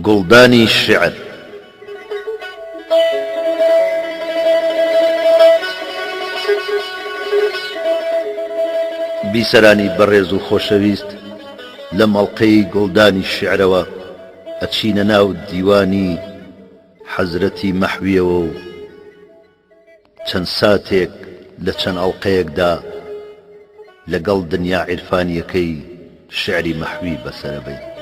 گوڵدانی الشعر بیسەرانی بەڕێز و خۆشەویست لە مەڵقەی گوڵدانی الشعرەوە ئەچینە ناو دیوانی حەزرەتی مەحویەوە و چەند ساتێک لە چەند ئەڵقەیەکدا لەگەڵ دنیا عیرفانیەکەی شعری مەحوی بەسەرەبەین.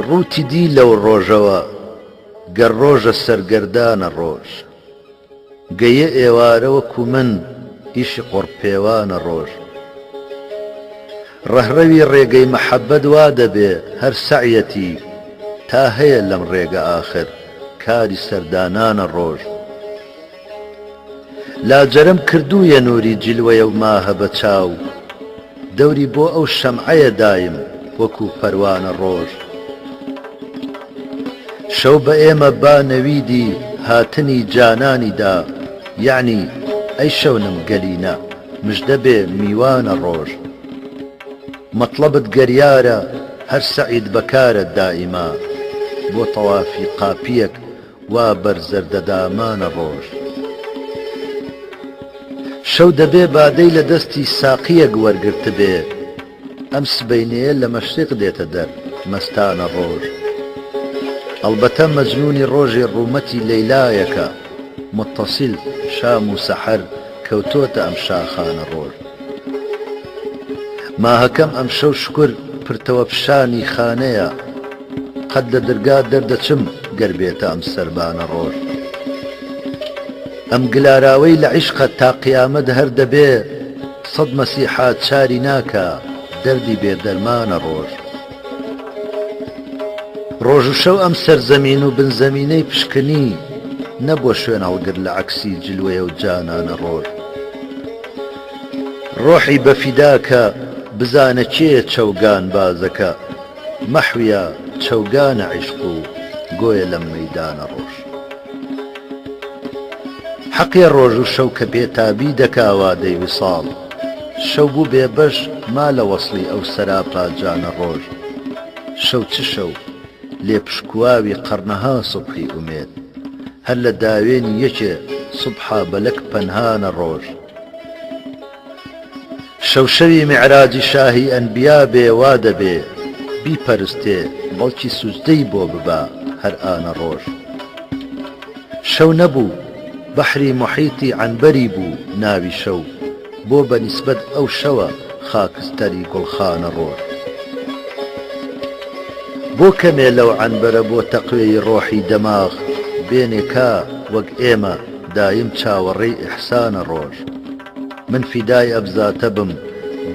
ڕووتی دی لەو ڕۆژەوە گەر ڕۆژە سەرگەردانە ڕۆژ گەیە ئێوارە وەکو من ئیشی قوڕپێوانە ڕۆژ ڕەهڕەوی ڕێگەی مەحەبەت وا دەبێ هەر سەعیەتی تا هەیە لەم ڕێگە ئاخر کاری سەردانانە ڕۆژ لاجەرم کردوویە نووری جیلوەیە و ماهە بە چاو دەوری بۆ ئەو شەمعەیە دایم وەکو پەروانە ڕۆژ شەو بە ئێمە با نەویدی هاتنی جانانیدا یعنی ئەی شەونم گەلینە مژدە بێ میوانە ڕۆژ مەطلبت گەریارە هەر سەعید بەکارە دائیما بۆ تەوافی قاپیەک وا بەرزەردەدامانە ڕۆژ شەو دەبێ بادەی لە دەستی ساقیەک وەرگرت بێ ئەم سبەینەیە لە مەشرق دێتە دەر مەستانە ڕۆژ ئەڵبەتە مەجنونی ڕۆژی ڕوومەتی لەیلایەکە متصل شام و سەحەر کەوتۆتە ئەم شاخانە ڕۆژ ماهەکەم ئەم شەو شکر پرتەوە پیشانی خانەیە قەت لە دەرگا دەردەچم گەر بێتە ئەم سەربانە ڕۆژ ئەم گلاراوەی لە عیشقە تا قیامەت هەر دەبێ سەد مەسیحات چاری ناکە دەردی بێدەرمانە ڕۆژ ڕۆژ و شەو ئەم سەرزەمین و بنزەمینەی پشکنی نەبووە شوێن هەڵگر لە عەکسی جلوەیە و جانانە ڕۆژ ڕۆحی بەفیداکە بزانە کێیە چەوگان بازەکە مەحویە چەوگانە عیشق و گۆیە لەم مەیدانە ڕۆژ حەقێ ڕۆژ و شەو کە بێتابی دەکا وادەی ویساڵ شەو بوو بێبەش ما لە وەسڵی ئەو سەراپا جانە ڕۆژ شەو چ شەو لێ پشکواوی قەرنەها سوبحی ئومێد هەر لە داوێنی یەکێ سوبحا بەلەک پەنهانە ڕۆژ شەو شەوی میعراجی شاهی ئەنبیا بێ وا دەبێ بیپەرستێ بەڵکی سوجدەی بۆ ببا هەر ئانە ڕۆژ شەو نەبوو بەحری محیتی عنبەری بوو ناوی شەو بۆ بەنیسبەت ئەو شەوە خاکستەری گوڵخانە ڕۆژ بۆ کەمێ لەو عنبەرە بۆ تەقوێی ڕۆحی دەماغ بێنێکا وەک ئێمە دایم چاوەڕێی ئیحسانە ڕۆژ من فیدای ئەبزاتە بم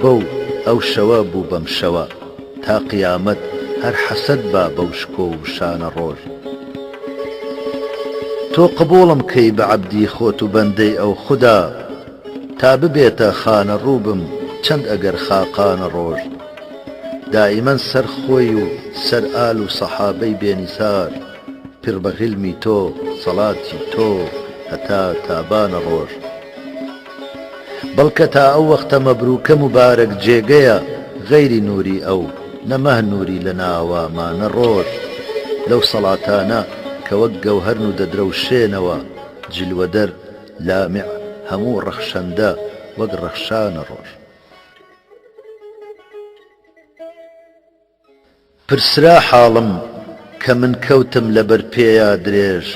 بەو ئەو شەوە بوو بەم شەوە تا قیامەت هەر حەسەد با بەو شکۆ و شانە ڕۆژ تۆ قبوڵم کەی بە عەبدی خۆت و بەندەی ئەو خودا تا ببێتە خانە ڕووبم چەند ئەگەر خاقانە ڕۆژ دائیمەن سەر خۆی و سەر ئال و سەحابەی بێنیسار پڕ بە غیلمی تۆ سەڵاتی تۆ هەتا تابانە ڕۆژ بەڵکە تا ئەو وەختە مەبرووکە مبارەک جێگەیە غەیری نووری ئەو نەمەه نووری لە ناوامانە ڕۆژ لەو سەڵاتانە کە وەک گەوهەرن و دەدرەوشێنەوە جلوەدەر لامع هەموو ڕەخشەندە وەک ڕەخشانە ڕۆژ پرسرا حاڵم کە من کەوتم لەبەر پێیا درێژ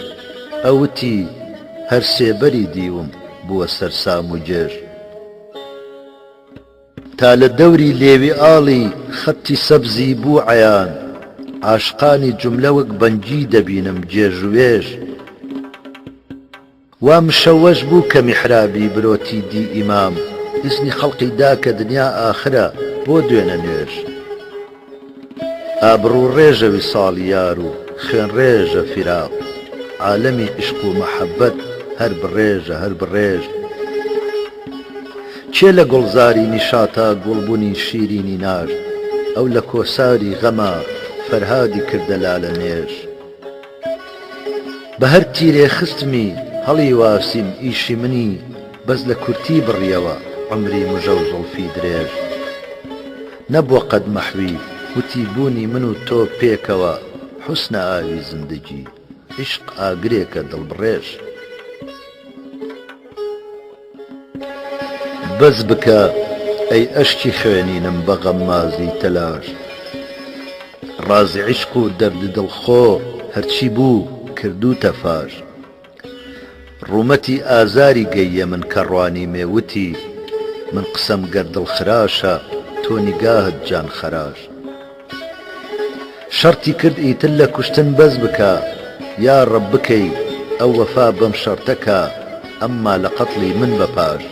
ئەوتی هەر سێبەری دیوم بووە سەرسام و گێژ تا لە دەوری لێوی ئاڵی خەتی سەبزی بوو عەیان عاشقانی جوملە وەک بەنگی دەبینم جێژوێژ وا مشەوەش بوو کە میحرابی برۆتی دی ئیمام ئیزنی خەڵقی دا کە دنیا ئاخرە بۆ دوێنە نوێژ ئابڕوو ڕێژە ویساڵی یار و خوێن ڕێژە فیراق عالەمی عشق و مەحەبەت هەر بڕێژە هەر بڕێژ چێ لە گوڵزاری نیشاتە گوڵبوونی شیرینی ناژ ئەو لە کۆساری غەمە فەرهادی کردە لالە نێژ بە هەر تیرێ خستمی هەڵی واسیم ئیشی منی بەس لە کورتی بڕیەوە عمری مژە و زوڵفی درێژ نەبووە قەد مەحوی وتی بوونی من و تۆ پێکەوە حوسنە ئاوی زندگی عشق ئاگرێکە دڵبڕێژ بەس بکە ئەی ئەشکی خوێنینم بە غەمازی تەلاش ڕازی عشق و دەردی دڵخۆ هەرچی بوو کردووتە فاش ڕوومەتی ئازاری گەیە من کەڕوانی مێوتی من قسەم گەر دڵخراشە تۆ نیگاهت جان خەراش شەرتی کرد ئیتر لە کوشتن بەس بکە یا ڕەب بکەی ئەو وەفا بەم شەرتەکە ئەمما لە قەتڵی من بەپاش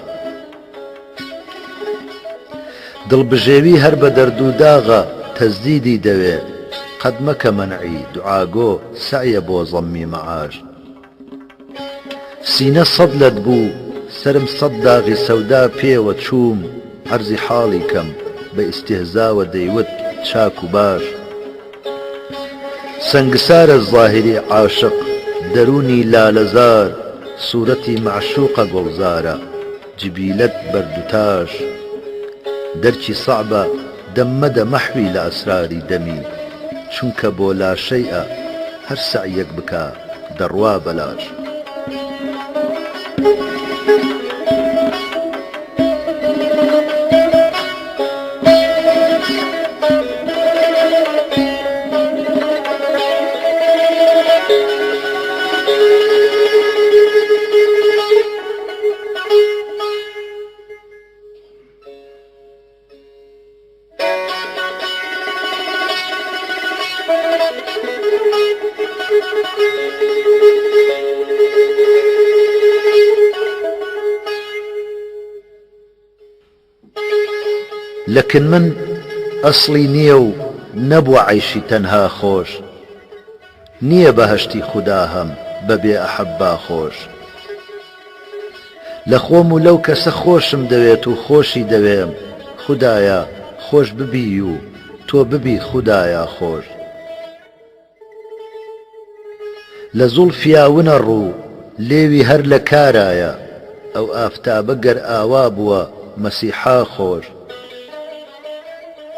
دڵبژێوی هەر بە دەرد و داغە تەزدیدی دەوێ قەد مەکە مەنعی دوعاگۆ سەعیە بۆ زەممی مەعاش سینە سەد لەت بوو سرم سەد داغی سەودا پێوە چووم عەرزی حاڵی کەم بە ئیستیهزاوە دەیوت چاک و باش سەنگسارە زاهری عاشق دەرونی لالەزار سوورەتی مەعشوقە گوڵزارە جبیلەت بەردوتاش دەرکی سەعبە دەممەدە مەحوی لە ئەسراری دەمی چونکە بۆ لاشەیئە هەر سەعیەک بکە دەڕوا بەلاش لكن من ئەسڵی نییە و نەبووە عەیشی تەنها خۆش نییە بەهەشتی خودا هەم بەبێ ئەحەبا خۆش لە خۆم و لەو کەسە خۆشم دەوێت و خۆشی دەوێم خودایە خۆش ببی و تۆ ببی خودایە خۆش لە زوڵفیا ونە ڕوو لێوی هەر لە کارایە ئەو ئافتابە گەر ئاوا بووە مەسیحا خۆش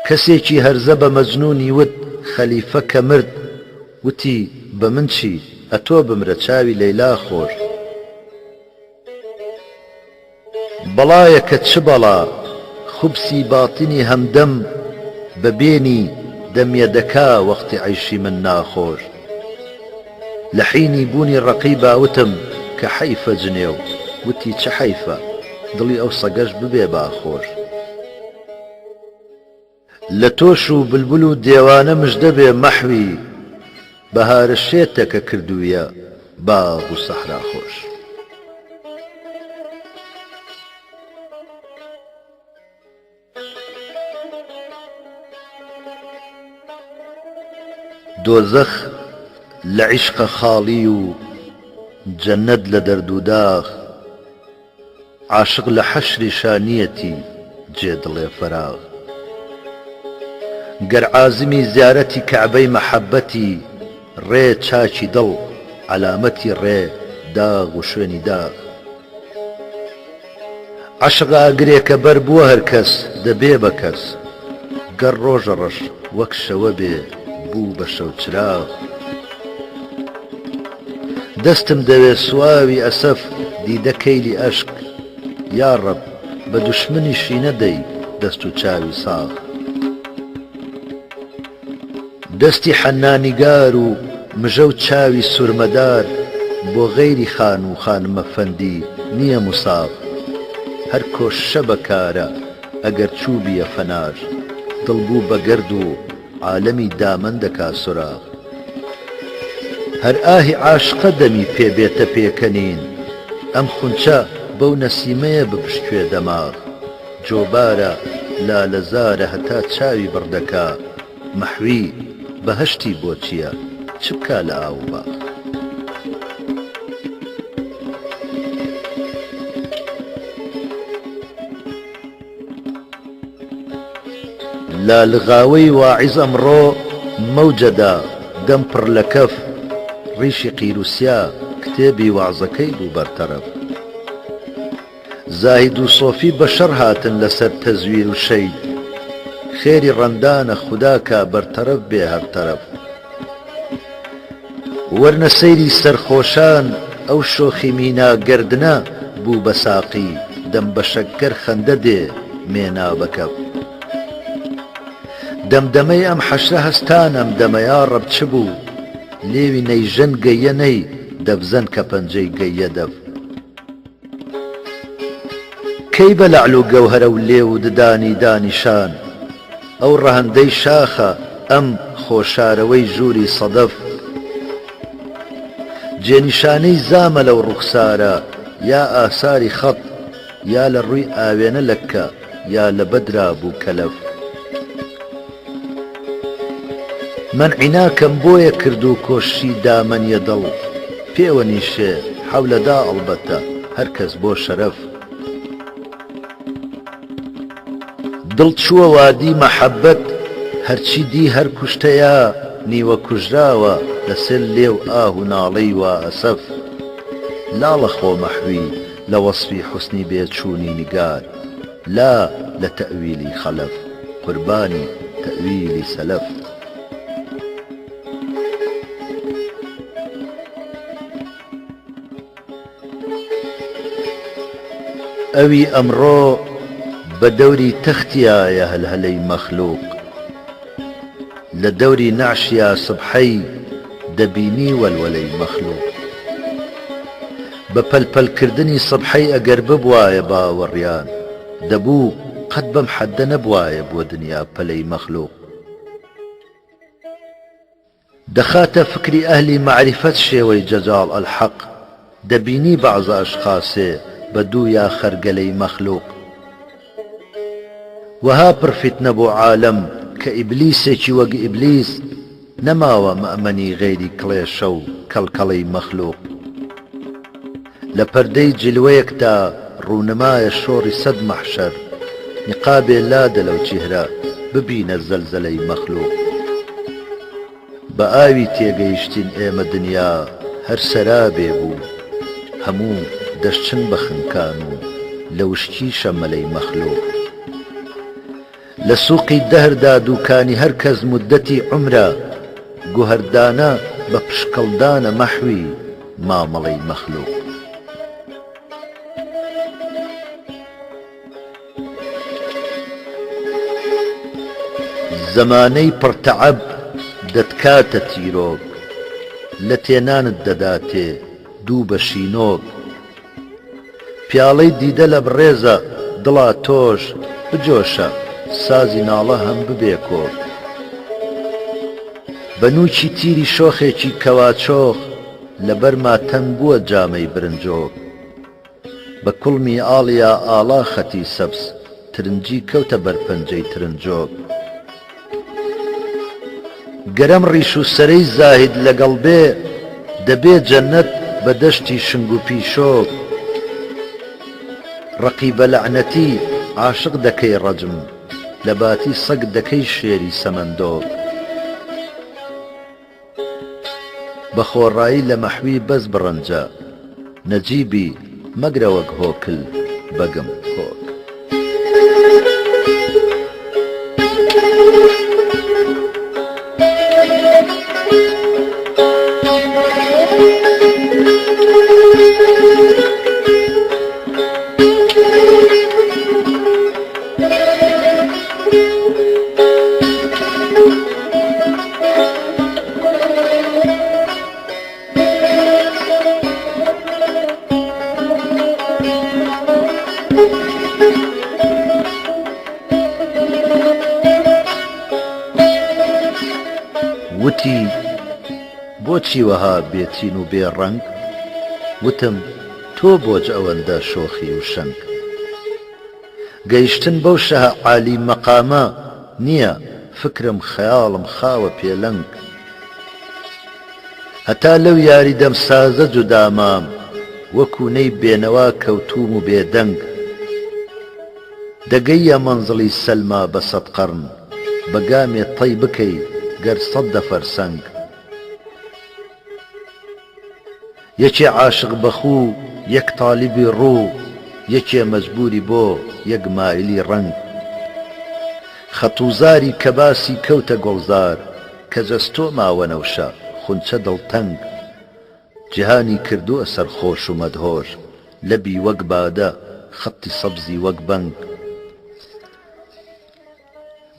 کەسێکی هەرزە بە مەجنوونی وت خەلیفە کە مرد وتی بە من چی ئەتۆ بمرە چاوی لەیلا خۆش بەڵایە کە چ بەڵا خوبسی باتنی هەمدەم بە بێنی دەمیە دەکا وەختی عەیشی من ناخۆش لە حینی بوونی ڕەقی باوتم کە حەیفە جنێو وتی چه حەیفە دڵی ئەو سەگەش ببێ باخۆش لە تۆش و بلبل و دێوانە مژدە بێ مەحوی بەهارە شێتەکە کردوویە باغ و سەحرا خۆش دۆزەخ لە عیشقە خاڵی و جەنەت لە دەرد و داغ عاشق لە حەشری شانیەتی جێ دڵێ فەراغ گەر عازمی زیارەتی کەعبەی مەحەبەتی ڕێ چاکی دڵ عەلامەتی ڕێ داغ و شوێنی داغ عەشق ئاگرێکە بەر بووە هەر کەس دەبێ بە کەس گەر ڕۆژە ڕەش وەک شەوە بێ بوو بە شەو چراغ دەستم دەوێ سواوی ئەسەف دیدە کەیلی ئەشک یا ڕەب بە دوشمنیشی نەدەی دەست و چاوی ساغ دەستی حەنانیگار و مژە و چاوی سورمەدار بۆ غەیری خان و خانمە فەندی نییە موساغ هەر کۆششە بەکارە ئەگەر چوو بیە فەنار دڵبوو بە گەرد و عالەمی دامەن دەکا سوراغ هەر ئاهی عاشقە دەمی پێبێتە پێکەنین ئەم خونچە بەو نەسیمەیە بپشتوێ دەماغ جۆبارە لالەزارە هەتا چاوی بڕدەکا مەحوی بەهەشتی بۆ چییە چ بکا لە ئاو باغ لا لغاوەی واعیز ئەمڕۆ مەوجەدا دەم پڕ لە کەف ڕیشی قیروسیا کتێبی وعزەکەی بوو بەرتەرەف زاهید و سۆفی بەشەڕ هاتن لەسەر تەزویر و شەید خێری ڕەندانە خودا بەرتەرەف بێ هەر تەرەف وەرنە سەیری سەرخۆشان ئەو شۆخی میناگەردنە بوو بە ساقی دەم بە شەکەر خەندە دێ مێنا بەکەف دەمدەمەی ئەم حەشرە هەستانم دەمەیا ڕەب چ بوو لێوی نەیژەن گەیە نەی دەبزەن کە پەنجەی گەیە دەف کەی بە لەعل و گەوهەرە و لێ و ددانی دانیشان ئەو ڕەهەندەی شاخە ئەم خۆشارەوەی ژووری سەدەف جێنیشانەی زامە لەو ڕوخسارە یا ئاساری خەت یا لە ڕووی ئاوێنە لەکە یا لە بەدرا بوو کەلەف من عیناکەم بۆیە کرد و کۆشی دامەنیە دڵ پێوە نیشێ حەولەدا ئەڵبەتە هەرکەس بۆ شەرەف دڵ چووە وادی مەحەبەت هەرچی دی هەر کوشتەیە نیوە کوژراوە لەسەر لێو ئاه و ناڵەی وا ئەسەف لاڵە خۆ مەحوی لە وەسفی حوسنی بێچوونی نیگار لا لە تەئویلی خەلەف قوربانی تەئویلی سەلەف ئەوی ئەمڕۆ بە دەوری تەختیایە هەلهەلەی مەخلووق لە دەوری نەعشیا سبحەی دەبینی وەلوەلەی مەخلووق بە پەلپەلکردنی سبحەی ئەگەر ببوایە باوەڕیان دەبوو قەت بەم حەددە نەبوایە بۆ دنیا پەلەی مەخلووق دەخاتە فکری ئەهلی مەعریفەت شێوەی جەجاڵ ئەلحەق دەبینی بەعزە ئەشخاصێ بە دوو یا خەرگەلەی مەخلووق وها پڕ فیتنە بۆ عالەم کە ئیبلیسێکی وەک ئیبلیس نەماوە مەئمەنی غەیری کڵێشە و کەڵکەڵەی مەخلووق لە پەردەی جلوەیەکدا ڕوونمایە شۆڕی سەد مەحشەر نیقابێ لادە لەو چیهرە ببینە زەلزەلەی مەخلووق بە ئاوی تێگەیشتین ئێمە دنیا هەر سەرابێ بوو هەموو دەشچن بە خنکان و لە وشکی شەمەلەی مەخلووق لە سووقی دەهردا دووکانی هەر کەس مودەتی عومرە گوهەردانە بە پشکەڵدانە مەحوی مامەڵەی مەخلووق زەمانەی پڕتەعەب دەتکاتە تیرۆک لە تێنانت دەداتێ دوو بە شینۆک پیاڵەی دیدە لە بڕێزە دڵا تۆش بجۆشە سازی ناڵە هەم ببێ کۆک بەنووکی تیری شۆخێکی کەواچۆخ لەبەر ماتەم بووە جامەی برنجۆک بە کوڵمی ئاڵیا ئاڵا خەتی سەبز ترنجی کەوتە بەرپەنجەی ترنجۆک گەرەم ڕیش و سەرەی زاهید لەگەڵ بێ دەبێ جەنەت بە دەشتی شنگ و پیشۆک ڕەقیبە لەعنەتی عاشق دەکەی ڕەجم لە باتی سەگ دەکەی شێری سەمەندۆک بە خۆڕایی لە مەحوی بەس بڕەنجە نەجیبی مەگرە وەک هۆکل بەگم هۆک وتی بۆچی وەها بێتین و بێڕەنگ وتم تۆ بۆج ئەوەندە شۆخی و شەنگ گەیشتن بەو شەهە عالی مەقامە نییە فکرم خەیاڵم خاوە پێلەنگ هەتا لەو یاری دەمسازە جودامام وەکوونەی بێنەوا کەوتوم و بێدەنگ دەگەیە مەنزڵی سەلما بە سەد قەرن بەگامێ تەی بکەی گەر سەد دەفەرسەنگ یەکێ عاشق بەخوو یەک تاڵیبی ڕوو یەکێ مەجبوری بۆ یەک مایلی ڕەنگ خەتوزاری کە باسی کەوتە گۆڵزار کە جەستۆ ماوە نەوشە خونچە دڵتەنگ جیهانی کردووە سەرخۆش و مەدهۆش لەبی وەک بادە خەتی سەبزی وەک بەنگ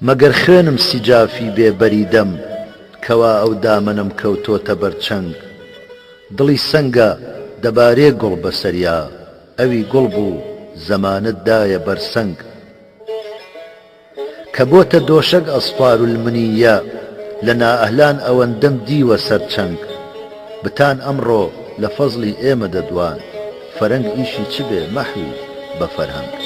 مەگەر خوێنم سیجافی بێبەری دەم کەوا ئەو دامەنم کەوتۆتە بەرچەنگ دڵی سەنگە دەبارێ گوڵ بەسەریا ئەوی گوڵ بوو زەمانت دایە بەرسەنگ کە بۆتە دۆشەک ئەسپار و المنیە لە نائەهلان ئەوەندەم دیوە سەرچەنگ بتان ئەمڕۆ لە فەزڵی ئێمە دەدوان فەرەنگ ئیشی چ بێ مەحوی بە فەرهەنگ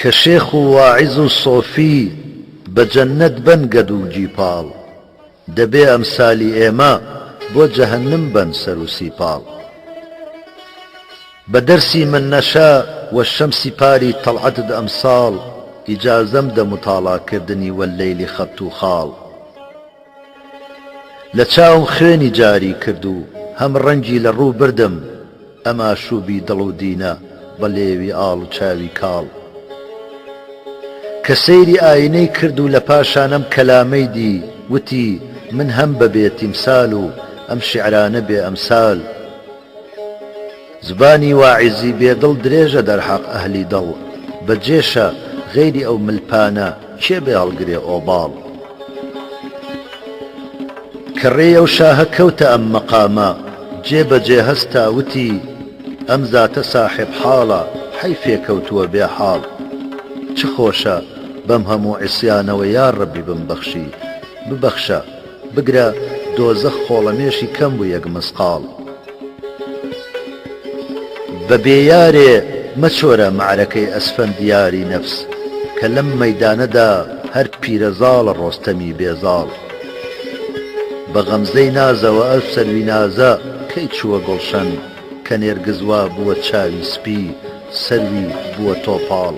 کە شێخ و واعیز و سۆفی بە جەننەت بەن گەد و جیپاڵ دەبێ ئەمسالی ئێمە بۆ جەهەنم بەن سەر و سیپاڵ بە دەرسی من نەشا وە شەمسی پاری تەڵعەتت ئەمساڵ ئیجازەم دە متاڵاکردنی وەللەیلی خەت و خاڵ لە چاوم خوێنی جاری کرد و هەم ڕەنگی لە ڕوو بردم ئەما شووبی دڵ و دینە بە لێوی ئاڵ و چاوی کاڵ کە سەیری ئاینەی کرد و لە پاشانەم کەلامەی دی وتی من هەم بەبێ تیمسال و ئەم شیعرانە بێ ئەمسال زبانی واعیزی بێدڵ درێژە دەرحەق ئەهلی دڵ بەجێشە غەیری ئەو ملپانە کێ بێ هەڵگرێ ئۆباڵ کە ڕێی ئەو شاهە کەوتە ئەم مەقامە جێبەجێ هەستا وتی ئەم زاتە ساحب حاڵە حەیفێ کەوتووە بێ حاڵ چ خۆشە بەم هەموو عیسیانەوە یا ڕەبی بمبەخشی ببەخشە بگرە دۆزەخ خۆڵەمێشی کەم بوو یەک مسقاڵ بە بێیارێ مەچۆرە معرەکەی ئەسفەندیاری نەفس کە لەم مەیدانەدا هەر پیرەزاڵە ڕۆستەمی بێزاڵ بە غەمزەی نازەوە ئەو سەروی نازە کەی چووە گڵشەن کە نێرگزوا بووە چاوی سپی سەروی بووە تۆپاڵ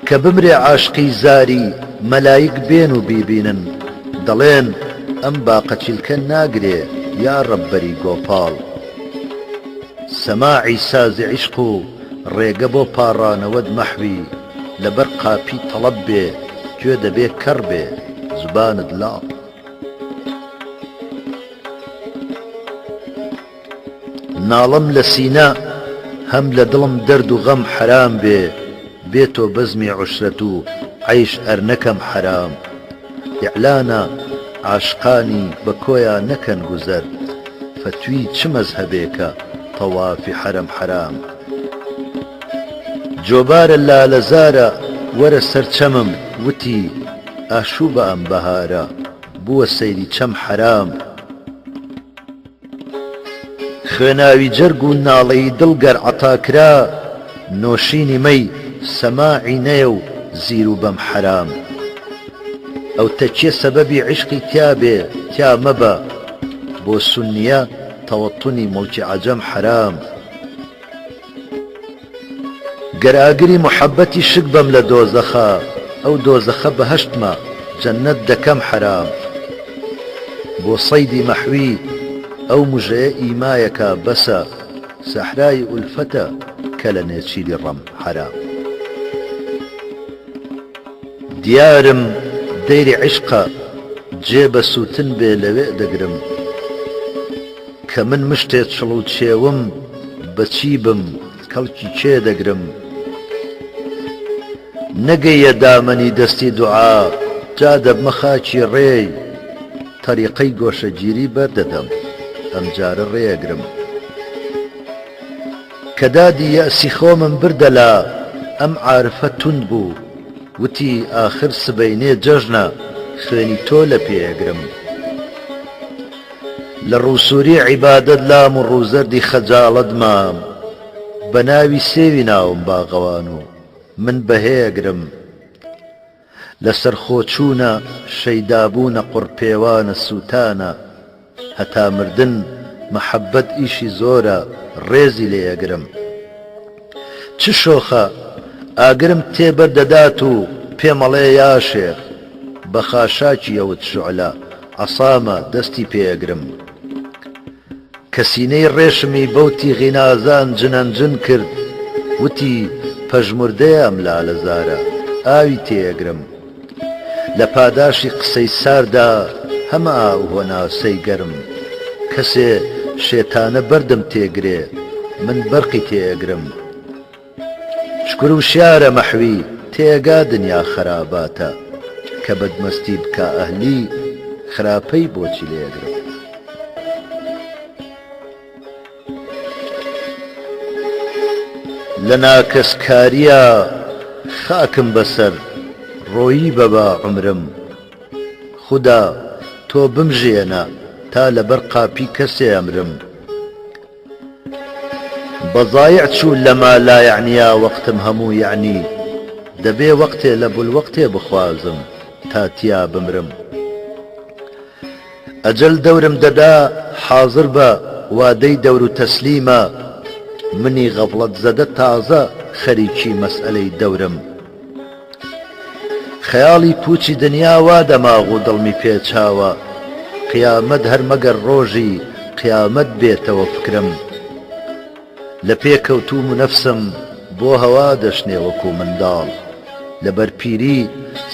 کە بمرێ عاشقی زاری مەلایک بێن و بیبینن دەڵێن ئەم باقە چیلکە ناگرێ یا ڕەببەری گۆپاڵ سەماعی سازی عیشق و ڕێگە بۆ پاڕانەوەت مەحوی لەبەر قاپی تەڵەب بێ گوێ دەبێ کەڕ بێ زبانت لاڵ ناڵم لە سینە هەم لە دڵم دەرد و غەم حرام بێ بێتۆ بەزمی عوشرەت و عەیش ئەرنەکەم حرام ئیعلانە عاشقانی بە کۆیان نەکەن گوزەر فتوی چ مەزهەبێکە تەوافی حەرەم حرام جۆبارە لالەزارە وەرە سەرچەمم وتی ئاشوو بە ئەم بەهارە بووە سەیری چەم حرام خوێناوی جەرگ و ناڵەی دڵ گەر عەتاکرا نۆشینی مەی سەماعی نەیە و زیر و بەم حرام ئەو تەکیە سەبەبی عیشقی تیا بێ تیا مەبە بۆ سونیە تەوەتونی مڵکی عەجەم حرام گەر ئاگری محەبەتی شک بەم لە دۆزەخە ئەو دۆزەخە بەهەشتمە جەننەت دەکەم حرام بۆ سەیدی مەحوی ئەو مژەیە ئیمایەکە بەسە سەحرای ئولفەتە کە لە نێچیری ڕەم حرام دیارم دەیری عیشقە جێ بە سووتن بێ لەوێ دەگرم کە من مشتێ چڵ و چێوم بەچی بم کەڵکی کێ دەگرم نەگەیە دامەنی دەستی دوعا جا دەبمە خاکی ڕێی تەریقەی گۆشەگیری بەردەدەم ئەم جارە ڕێگرم کە دادی یەسی خۆمم بردەلا ئەم عارفە تند بوو وتی ئاخر سبەینێ جەژنە خوێنی تۆ لە پێگرم لە ڕووسوری عیبادەت لام و ڕووزەردی خەجاڵەت مام بە ناوی سێوی ناوم باغەوان و من بەهێگرم لەسەر خۆچوونە شەیدابوونە قوڕپێوانە سووتانە هەتا مردن مەحەبەت ئیشی زۆرە ڕێزی لێیەگرم چ شۆخە ئاگرم تێبەردەدات و پێمەڵێ یا شێخ بە خاشاکی ئەوت شوعلە عەسامە دەستی پێگرم کە سینەی ڕێشمی بەوتی غینازان جنەنجن کرد وتی پەژموردەیەم لالەزارە ئاوی تێگرم لە پاداشی قسەی ساردا هەمە ئاوهۆناسەی گەرم کەسێ شێتانە بەردم تێگرێ من بەرقی تێگرم شکر و شیارە مەحوی تێگا دنیا خراباتە کە بەدمەستی بکە ئەهلی خراپەی بۆچی لێگرم لە ناکەسکاریە خاکم بەسەر ڕۆیی بەبا عمرم خودا تۆ بمژێنە تا لەبەر قاپی کەسێ ئەمرم بەزایع چوو لەما لا یعنیا وەقتم هەموو یعنی دەبێ وەقتێ لە بولوەقتێ بخوازم تا تیا بمرم ئەجەل دەورم دەدا حازر بە وادەی دەور و تەسلیمە منی غەفڵەت زەدە تازە خەریکی مەسئلەی دەورم خەیاڵی پوچی دنیا وا دەماغ و دڵمی پێچاوە قیامەت هەر مەگەر ڕۆژی قیامەت بێتەوە فکرم لە پێکەوتوم و نەفسم بۆ هەوا دەشنێ وەکو منداڵ لەبەر پیری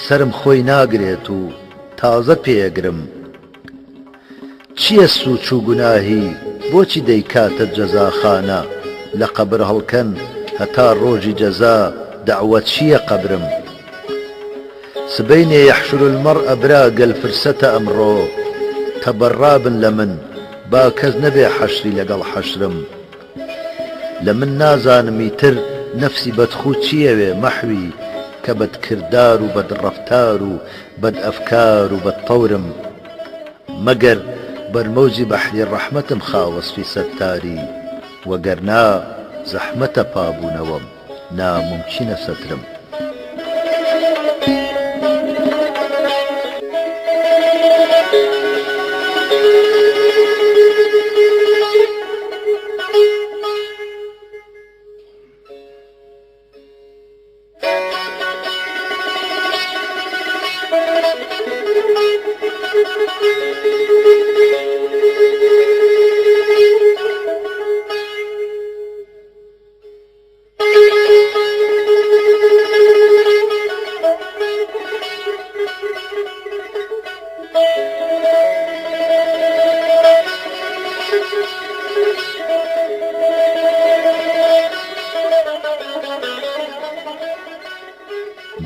سرم خۆی ناگرێت و تازە پێگرم چییە سووچ و گوناهی بۆچی دەیکاتە جەزاخانە لە قەبر هەڵکەن هەتا ڕۆژی جەزا دەعوە چییە قەبرم سبەینێ یەحشر المەرء برا گەل فرسەتە ئەمڕۆ تەبەڕابن لە من با کەس نەبێ حەشری لەگەڵ حەشرم لە من نازانمی تر نەفسی بەدخوو چیەوێ مەحوی کە بەدکردار و بەدڕەفتار و بەدئەفکار و بەدتەورم مەگەر بەرمەوجی بەحری ڕەحمەتم خاوەسفی سەتاری وەگەرنا زەحمەتە پابوونەوەم ناممکینە سەترم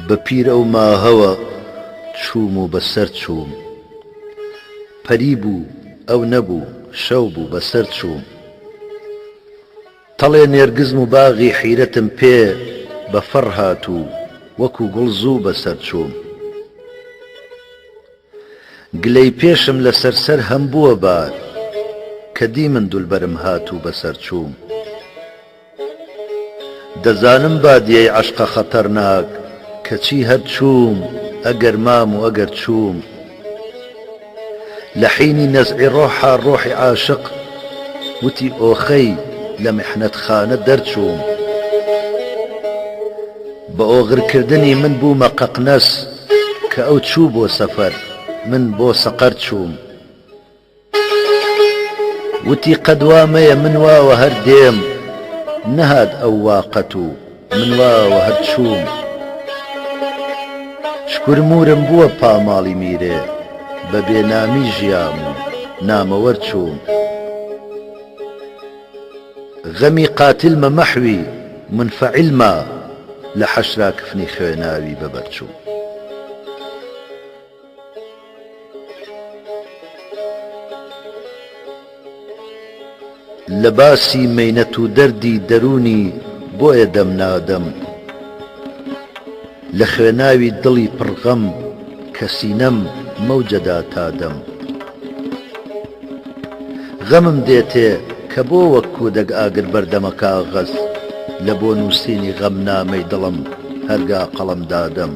بەپیر ئەو ماهەوە چووم و بەسەر چووم پەری بوو ئەو نەبوو شەو بوو بەسەر چووم تەڵێ نێرگزم و باغی حیرەتم پێ بە فەڕ هاتوو وەکو گوڵزوو بەسەر چووم گلەی پێشم لە سەرسەر هەم بووە بار کە دی من دولبەرم هاتوو بەسەر چووم دەزانم بادیەی عەشقە خەتەرناک کەچی هەر چووم ئەگەر مام و ئەگەر چووم لە حینی نەزعی ڕۆحا ڕۆحی عاشق وتی ئۆخەی لە میحنەتخانە دەرچووم بە ئۆغرکردنی من بوومە قەقنەس کە ئەو چوو بۆ سەفەر من بۆ سەقەر چووم وتی قەد وامەیە من واوە هەر دێم نەهات ئەو واقەت و من واوە هەر چووم شکورمورم بووە پاماڵی میرێ بە بێنامی ژیام و نامەوەر چووم غەمی قاتلمە مەحوی منفەعیلمە لە حەشرا کفنی خوێناوی بەبەرچوو لە باسی مەینەت و دەردی دەرونی بۆیە دەم نادەم لە خوێناوی دڵی پڕغەم کە سینەم مەوجەدا تا دەم غەمم دێتێ کە بۆ وەک کودەک ئاگر بەردەمە کاغەز لە بۆ نووسینی غەمنامەی دڵم هەرگا قەڵەم دادەم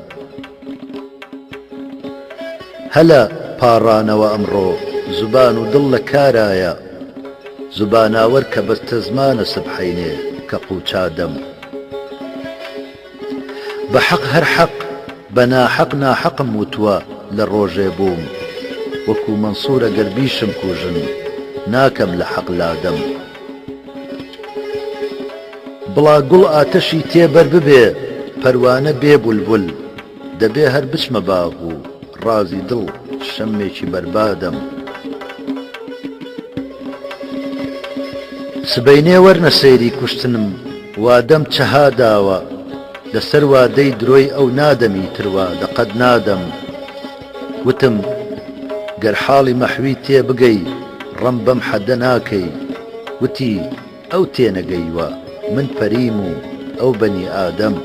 هەلە پاڕانەوە ئەمڕۆ زوبان و دڵ لە کارایە زوباناوەر کە بەستە زمانە سبحەینێ کە قوچادەم بە حەق هەر حەق بە ناحەق ناحەقم وتووە لە ڕۆژێ بووم وەکو مەنسوورە گەربیشم کوژن ناکەم لە حەق لادەم بڵا گوڵ ئاتەشی تێبەر ببێ پەروانە بێ بولبول دەبێ هەر بچمە باغ و ڕازی دڵ شەمێکی بەربادەم سبەینێ وەرنە سەیری کوشتنم وادەم چەها داوە لەسەر وادەی درۆی ئەو نادەمی تروا دەقەت نادەم وتم گەر حاڵی مەحوی تێ بگەی ڕەم بەم حەدە ناکەی وتی ئەو تێنەگەیوە من پەریم و ئەو بەنی ئادەم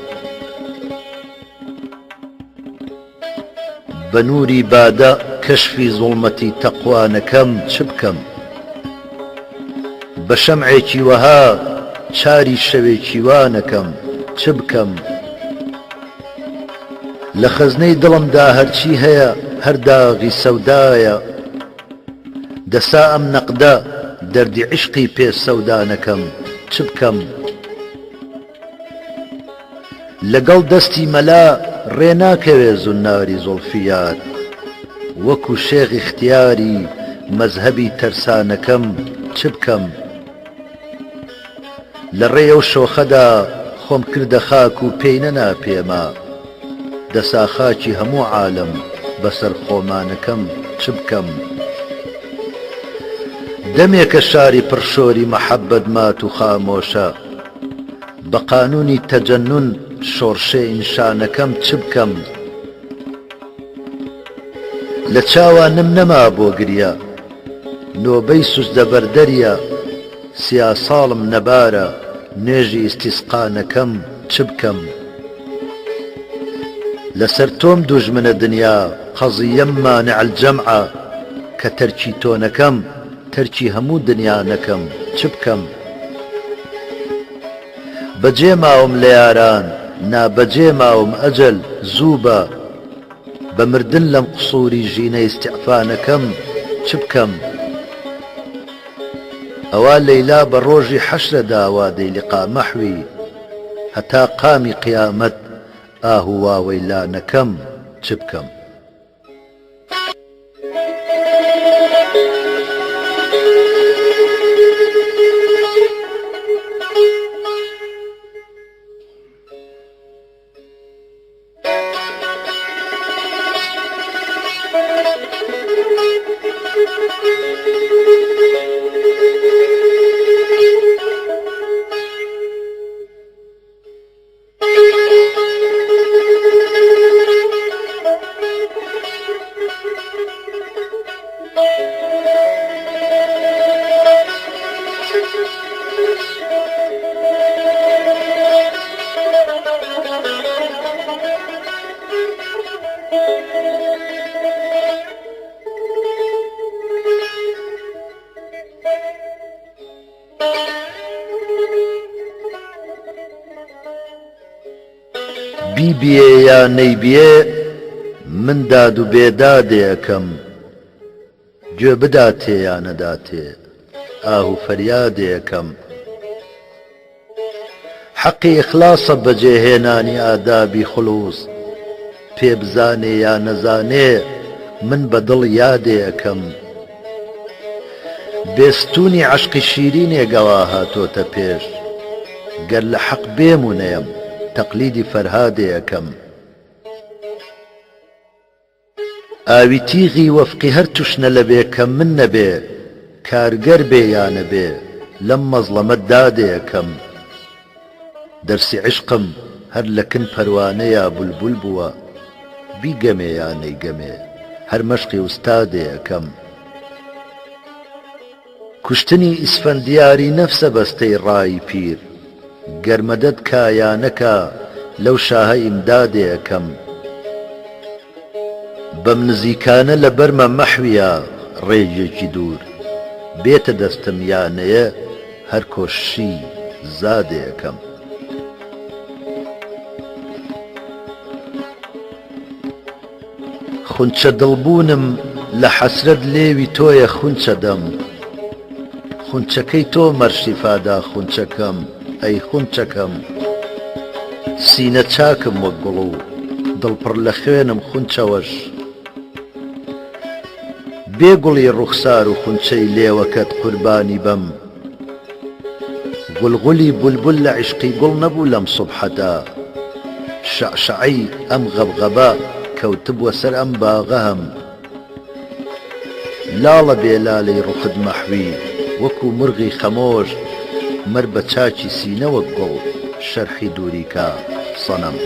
بە نووری بادە کەشفی زوڵمەتی تەقوانەکەم چ بکەم بە شەمعێکی وەها چاری شەوێکی وانەکەم چ بکەم لە خەزنەی دڵمدا هەرچی هەیە هەر داغی سەودایە دەسا ئەم نەقدە دەردی عشقی پێ سەودانەکەم چ بکەم لەگەڵ دەستی مەلا ڕێناکەوێ زوناری زوڵفیات وەکو شێخ اختیاری مەزهەبی تەرسانەکەم چ بکەم لە ڕێ ئەو شۆخەدا خۆم کردە خاک و پێی نەنا پێما دەسا خاکی هەموو عالەم بەسەر خۆمانەکەم چ بکەم دەمێکە شاری پڕشۆری مەحەبەت مات و خامۆشە بە قانونی تەجەنون شۆڕشێ ئینشانەکەم چ بکەم لە چاوانم نەما بۆ گریە نۆبەی سوزدە بەردەریە سیا ساڵم نەبارە نوێژی ئیستیسقانەکەم چ بکەم لەسەر تۆم دوژمنە دنیا قەزیەم مانع الجەمعە کە تەرکی تۆ نەکەم تەرکی هەموو دنیا نەکەم چ بکەم بەجێ ماوم لە یاران نابەجێ ماوم ئەجەل زوو بە بە مردن لەم قسووری ژینە ئیستیعفانەکەم چ بکەم ئەوا لەیلا بە ڕۆژی حەشرەدا وادەی لقا مەحوی هەتا قامی قیامەت ئاهو واوەی لانەکەم چ بکەم بیبیێ یا نەیبیێ من داد و بێدادێ ئەەکەم گوێ بداتێ یا نەداتێ ئاه و فەریادێ ئەەکەم حەقی ئیخلاسە بەجێهێنانی ئادابی خولووس پێ بزانێ یا نەزانێ من بە دڵ یادێ ئەەکەم بێستوونی عەشقی شیرینێ گەوا هاتۆتە پێش گەر لە حەق بێمونەیەم تەقلیدی فەرهادێ ئەەکەم ئاوی تیغی وەفقی هەر توشنە لەبێ کە من نەبێ کارگەر بێ یا نەبێ لەم مەزڵەمەت دادێ ئەەکەم دەرسی عشقم هەر لە کن پەروانەیە بولبول بووە بیگەمێ یا نەیگەمێ هەر مەشقی ئوستادێ ئەەکەم کوشتنی ئیسفەندیاری نەفسە بەستەی ڕای پیر گەرمەدەت کا یا نەکا لەو شاهە ئیمدادێکەم بەم نزیکانە لە بەرمە مەحویە ڕێژێکی دوور بێتە دەستم یانەیە هەر کۆشی زادێکەم خونچە دڵبوونم لە حەسرەت لێوی تۆیە خونچە دەم خونچەکەی تۆ مەرشیفادا خونچەکەم ئەی خونچەکەم سینە چاکم وەک گوڵ و دڵپڕ لە خوێنم خونچەوەش بێگوڵی ڕوخسار و خونچەی لێوەکەت قوربانی بەم گوڵگوڵی بولبول لە عیشقی گوڵ نەبوو لەم سوبحەدا شەعشەعەی ئەم غەبغەبە کەوتبووە سەر ئەم باغە هەم لاڵە بێلالەی ڕوخت مەحوی وەکو مرغی خەمۆش مەر بە چاکی سینە وەک گوڵ شەرحی دووریکە سەنەم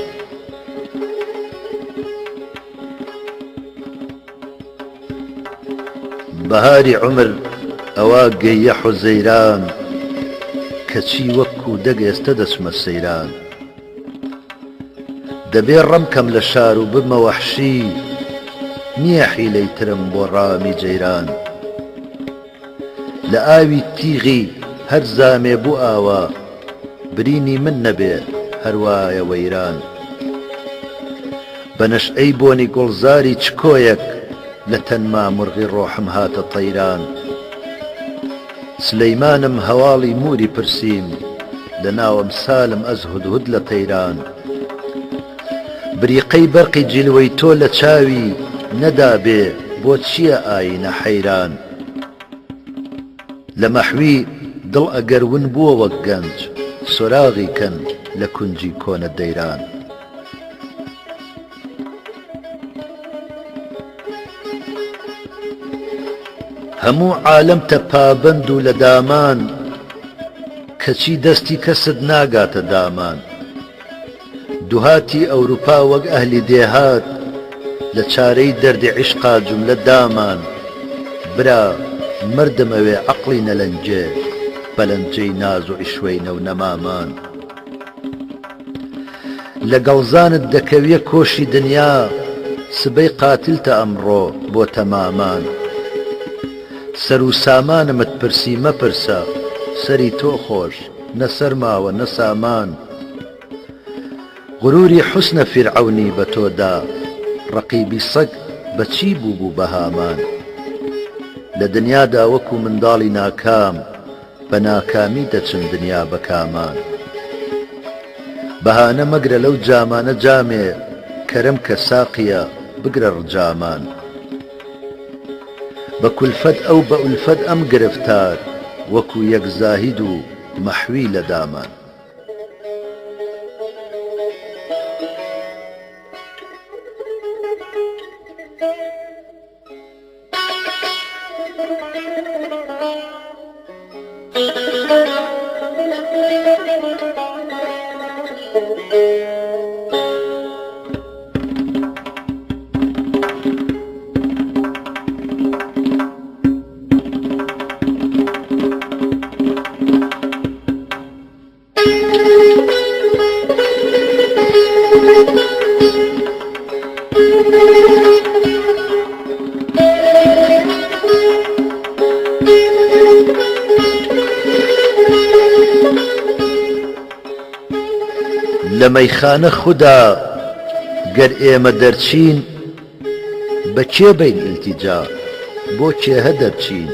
بەهاری عومر ئەوا گەیە حوزەیران کەچی وەکو دەگەێستە دەچمە سەیران دەبێ ڕەمکەم لە شار و بمە وەحشی نییە حیلەی ترم بۆ ڕامی جەیران لە ئاوی تیغی هەر زامێ بوو ئاوا برینی من نەبێ هەروایە وەیران بە نەشئەی بۆنی گوڵزاری چکۆیەک لە تەنما مرغی ڕۆحم هاتە تەیران سلەیمانم هەواڵی موری پرسیم لە ناوەم سالم ئەز هودهود لە تەیران بریقەی بەرقی جیلوەی تۆ لە چاوی نەدابێ بۆ چییە ئاینە حەیران لە مەحوی دڵ ئەگەر ون بووە وەک گەنج سۆراغی کەن لە کونجی کۆنە دەیران هەموو عالەم تە پابەند و لە دامان کەچی دەستی کەست ناگاتە دامان دوهاتی ئەوروپا وەک ئەهلی دێهات لە چارەی دەردی عیشقا جوملە دامان برا مردم ئەوێ عەقڵی نەلەنجێ بەلەنجەی ناز و عیشوەینە و نەمامان لە گەڵزانت دەکەویە کۆشی دنیا سبەی قاتلتە ئەمڕۆ بۆ تەمامان سەر و سامانمت پرسی مەپرسە سەری تۆ خۆش نەسەر ماوە نەسامان غروری حوسنە فیرعەونی بە تۆدا ڕەقیبی سەگ بەچی بوو بوو بە هامان لە دنیادا وەکو منداڵی ناکام بە ناکامی دەچن دنیا بە کامان بەهانە مەگرە لەو جامانە جامێ کەرەم کە ساقیە بگرە ڕجامان بە کولفەت ئەو بە ئولفەت ئەم گرفتار وەکو یەک زاهید و مەحوی لە دامان لە مەیخانە خودا گەر ئێمە دەرچین بە کێ بین ئیلتیجا بۆ کێهە دەرچین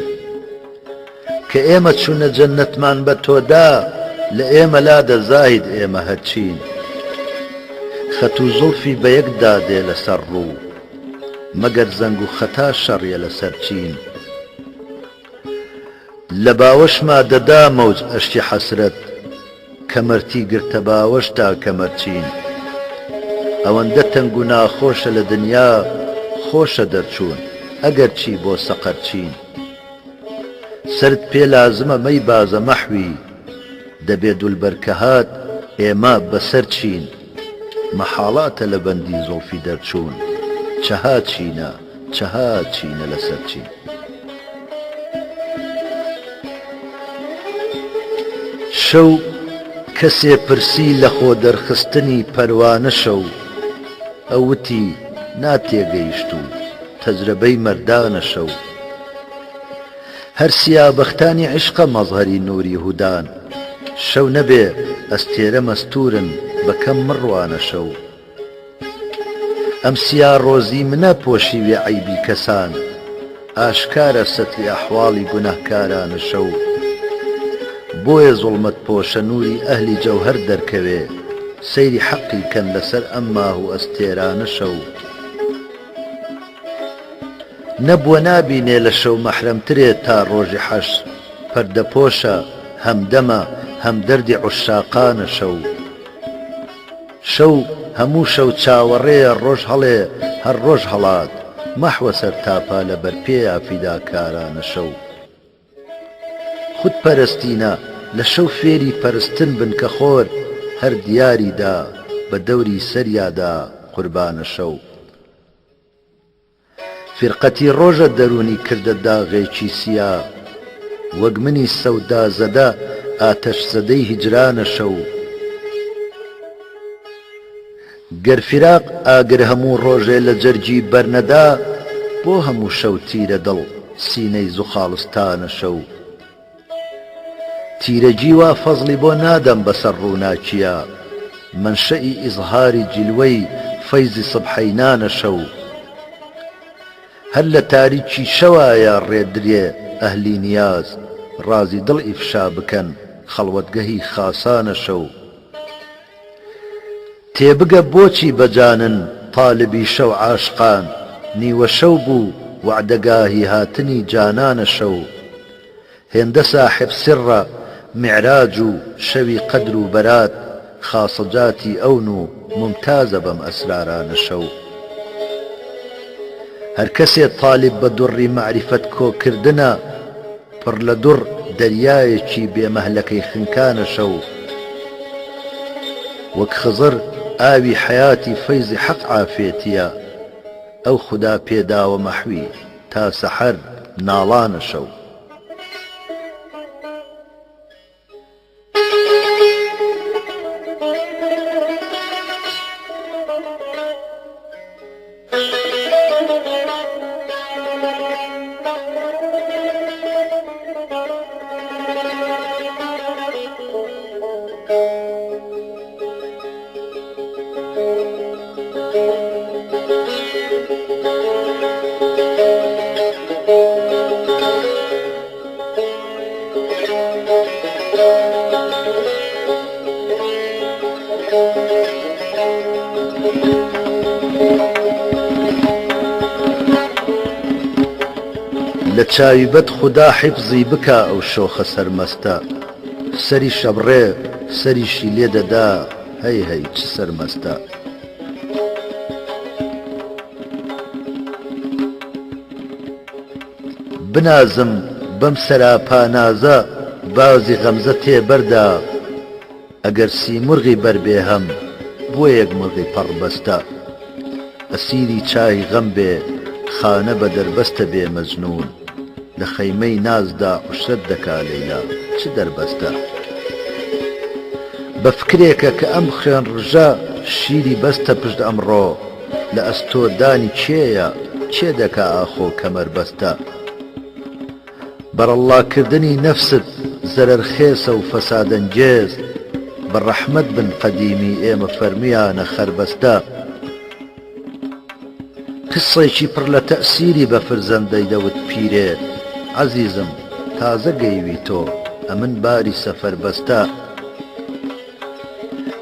کە ئێمە چوونە جەننەتمان بە تۆدا لە ئێمە لادە زاهید ئێمە هەرچین خەت و زوڵفی بە یەکدا دێ لەسەر ڕوو مەگەر زەنگ و خەتا شەڕیە لەسەر چین لە باوەشما دەدا مەوج ئەشتی حەسرەت کەمەرتی گرتە باوەشتا کەمەرچین ئەوەندە تەنگ و ناخۆشە لە دنیا خۆشە دەرچوون ئەگەر چی بۆ سەقەر چین سرد پێ لازمە مەی بازە مەحوی دەبێ دولبەر کە هات ئێمە بەسەر چین مەحاڵاتە لە بەندی زوڵفی دەرچوون چەها چینە چەها چینە لەسەر چین کەسێ پرسی لە خۆ دەرخستنی پەروانە شەو ئەوتی ناتێگەیشت و تەجربەی مەردانە شەو هەر سیابەختانی عشقە مەظهەری نووری هودان شەو نەبێ ئەستێرە مەستورن بەکەم مڕوانە شەو ئەم سیا ڕۆزی منە پۆشیوێ عەیبی کەسان ئاشکارە سەتری ئەحواڵی گونەهکارانە شەو بۆیە زوڵمەت پۆشە نووری ئەهلی جەوهەر دەرکەوێ سەیری حەقی کەن لەسەر ئەم ماه و ئەستێرانە شەو نەبووە نابینێ لە شەو مەحرەمترێت تا ڕۆژی حەشر پەردەپۆشە هەمدەمە هەم دەردی عوشاقانە شەو شەو هەموو شەو چاوەڕێیە ڕۆژ هەڵێ هەر ڕۆژ هەڵات مەحوە سەر تاپا لە بەرپێیا فیداکارانە شەو خودپەرستینە لە شەو فێری پەرستن بن کە خۆر هەر دیاریدا بە دەوری سەریادا قوربانە شەو فرقەتی ڕۆژە دەرونی کردە داغێکی سیا وەک منی سەودا زەدە ئاتەش زەدەی هیجرانە شەو گەر فیراق ئاگر هەموو ڕۆژێ لە جەرگی بەرنەدا بۆ هەموو شەو تیرە دڵ سینەی زوخاڵستانە شەو تیرەجی وا فەزلی بۆ نادەم بەسەر ڕووناکیە منشەئی ئیزهاری جیلوەی فەیزی سبحەینانە شەو هەر لە تاریکی شەوایە ڕێدرێ ئەهلی نیاز ڕازی دڵ ئیفشا بکەن خەڵوەتگەهی خاسانە شەو تێبگە بۆچی بەجانن طالبی شەو عاشقان نیوە شەو بوو وعدەگاهی هاتنی جانانە شەو هێندە ساحب سڕە معراج و شەوی قەدر و بەرات خاسەجاتی ئەون و ممتازە بەم ئەسرارانە شەو هەر کەسێ طالب بە دوڕی معریفەت کۆکردنە پڕ لە دوڕ دەریایەکی بێمەهلەکەی خنکانە شەو وەک خزر ئاوی حەیاتی فەیزی حەق عافێتیە ئەو خودا پێداوە مەحوی تا سەحەر ناڵانە شەو لە چاویبەت خودا حیفزی بکە ئەو شۆخە سەرمەستە سەری شەبڕێ سەریشی لێ دەدا هەی هەی چ سەرمەستە بنازم بەم سەراپانازە بازی غەمزە تێبەردا ئەگەر سیمرغی بەربێ هەم بۆ یەک مڕغی پەڕبەستە ئەسیری چای غەم بێ خانە بە دەربەستە بێ مەجنون لە خەیمەی نازدا عوشرەت دەکا لەیلا چ دەربەستە بە فکرێکە کە ئەم خوێن ڕژە شیری بەستە پشت ئەمڕۆ لە ئەستۆدانی کێیە کێ دەکا ئاخۆ کەمەربەستە بەرەڵاکردنی نەفست زەرەرخێسە و فەسادەنگێز بە ڕەحمەت بن قەدیمی ئێمە فەرمیانە خەربەستە قسێکی پڕ لە تەئسیری بە فرزەندەی دەوت پیرێ عەزیزم تازە گەیوی تۆ ئەمن باری سەفەر بەستە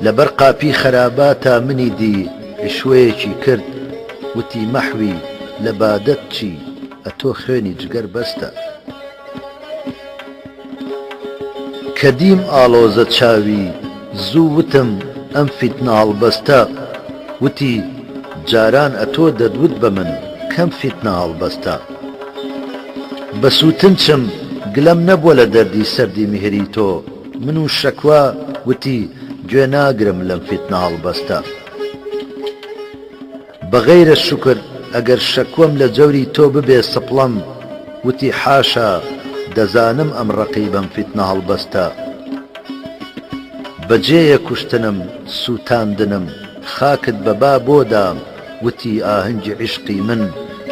لەبەر قاپی خەراباتە منی دی شوەیەکی کرد وتی مەحوی لە بادەت چی ئەتۆ خوێنی جگەر بەستە کە دیم ئاڵۆزە چاوی زوو وتم ئەم فیتنە هەڵبەستە وتی جاران ئەتۆ دەدوت بە من کەم فیتنە هەڵبەستە بە سووتنچم گلەم نەبووە لە دەردی سەردی میهری تۆ من و شەکوا وتی گوێ ناگرم لەم فیتنە هەڵبەستە بەغەیرە شوکر ئەگەر شەکوەم لە جەوری تۆ ببێ سپڵەم وتی حاشا دەزانم ئەم ڕەقیبەم فیتنە هەڵبەستە بەجێیە کوشتنم سووتاندنم خاکت بەبا بۆدام وتی ئاهەنگی عیشقی من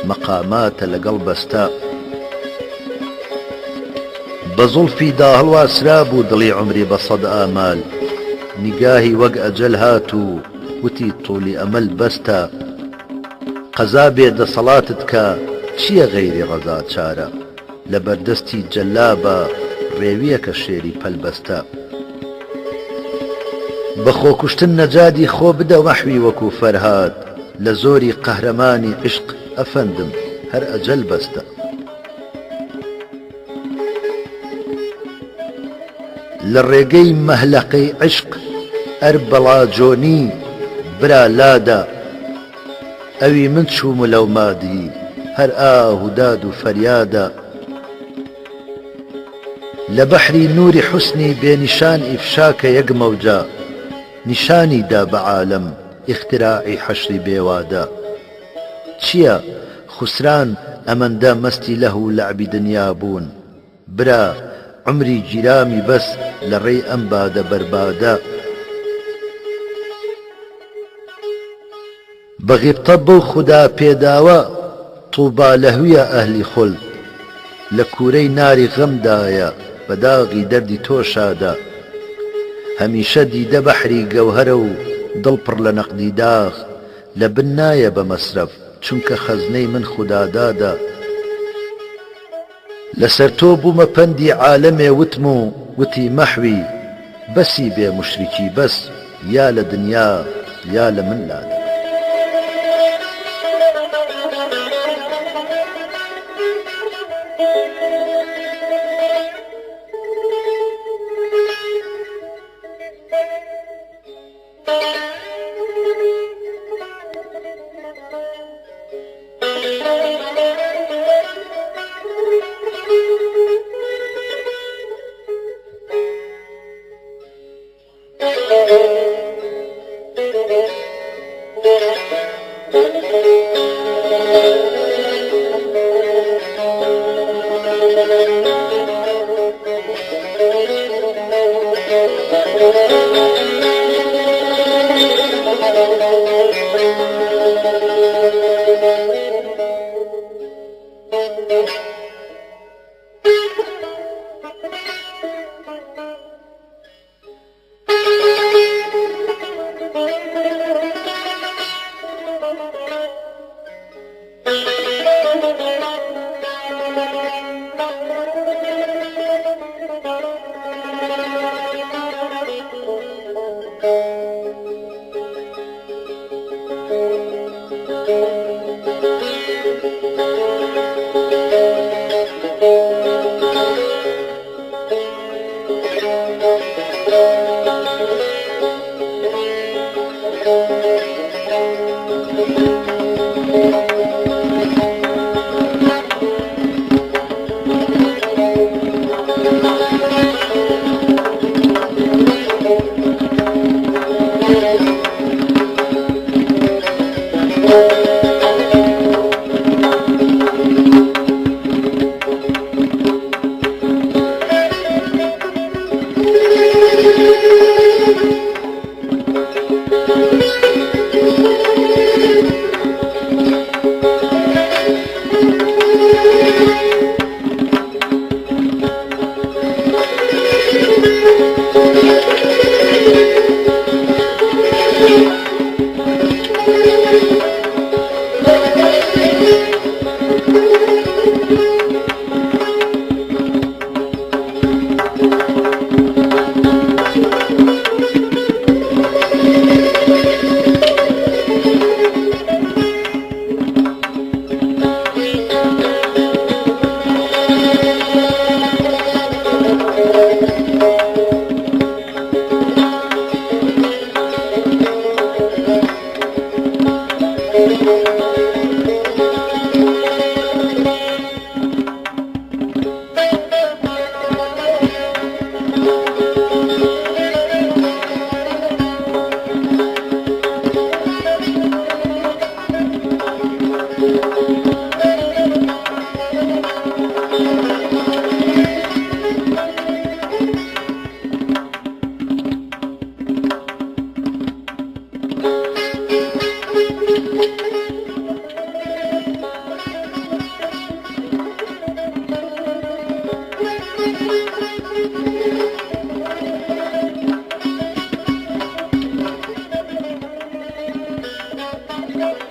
مەقاماتە لەگەڵ بەستا بە زوڵفی داهەڵواسرا بوو دڵی عمری بە سەد ئامال نیگاهی وەک ئەجەل هات و وتی توولی ئەمەل بەستە قەزا بێدەسەڵاتت کە چییە غەیری ڕەزا چارە لە بەردەستی جەلابە ڕێویەکە شێری پەلبەستە بە خۆکوشتن نەجادی خۆ بدە وەحوی وەکو فەرهاد لە زۆری قەهرەمانی عشق ئەفەندم هەر ئەجەل بەستە لە ڕێگەی مەهلەقەی عشق ئەر بەڵاجۆنی برا لادە ئەوی من چووم لەو مادی هەر ئاهوداد و فەریادە لە بەحری نووری حوسنی بێنیشان ئیفشاکە یەک مەوجە نیشانی دا بە عالەم ئیختراعی حەشری بێوادە چییە خوسران ئەمەندە مەستی لەه و لەعبی دنیا بوون برا عمری گیرامی بەس لە ڕێی ئەم بادە بەربادە بە غیبتە بەو خودا پێداوە تووبا لەهویە ئەهلی خولد لە کوورەی ناری غەمدایە بە داغی دەردی تۆشادا هەمیشە دیدە بەحری گەوهرە و دڵ پڕ لە نەقدی داغ لە بن نایە بە مەسرەف چونکە خەزنەی من خودادادا لەسەر تۆ بوومە پەندی عالەمێ وتم و وتی مەحوی بەسی بێ مشریکی بەس یا لە دنیا یا لە من لادا Thank you.